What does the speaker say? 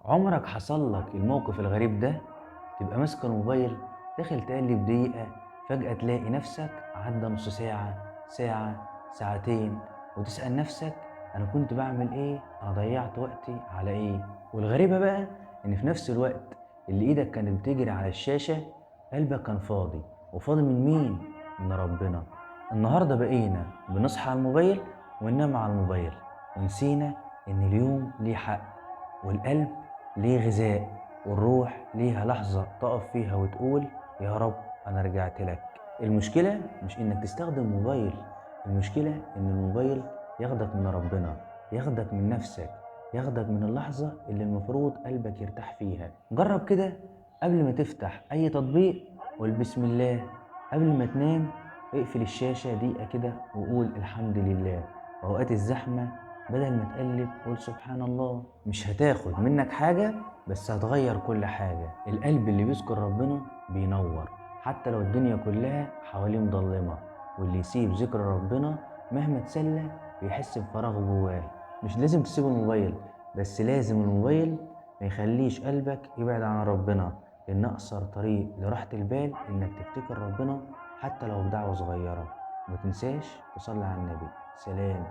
عمرك حصل لك الموقف الغريب ده؟ تبقى ماسك الموبايل داخل تقلب دقيقة، فجأة تلاقي نفسك عدى نص ساعة، ساعة، ساعتين، وتسأل نفسك أنا كنت بعمل إيه؟ أنا ضيعت وقتي على إيه؟ والغريبة بقى إن في نفس الوقت اللي إيدك كانت بتجري على الشاشة قلبك كان فاضي. وفاضي من مين؟ من ربنا. النهاردة بقينا بنصحى على الموبايل وننام على الموبايل، ونسينا إن اليوم ليه حق، والقلب ليه غذاء، والروح ليها لحظة تقف فيها وتقول يا رب أنا رجعت لك. المشكلة مش إنك تستخدم موبايل، المشكلة إن الموبايل ياخدك من ربنا، ياخدك من نفسك، ياخدك من اللحظة اللي المفروض قلبك يرتاح فيها. جرب كده، قبل ما تفتح أي تطبيق قول بسم الله، قبل ما تنام اقفل الشاشة دقيقة كده وقول الحمد لله. وأوقات الزحمة بدل ما تقلب قول سبحان الله. مش هتاخد منك حاجة بس هتغير كل حاجة. القلب اللي بيذكر ربنا بينور حتى لو الدنيا كلها حواليه مضلمة، واللي يسيب ذكر ربنا مهما تسلى بيحس بفراغ جواه. مش لازم تسيب الموبايل، بس لازم الموبايل ما يخليش قلبك يبعد عن ربنا، لأن أقصر طريق لراحة البال إنك تفتكر ربنا حتى لو بدعوة صغيرة. ما تنساش تصلي على النبي. سلام.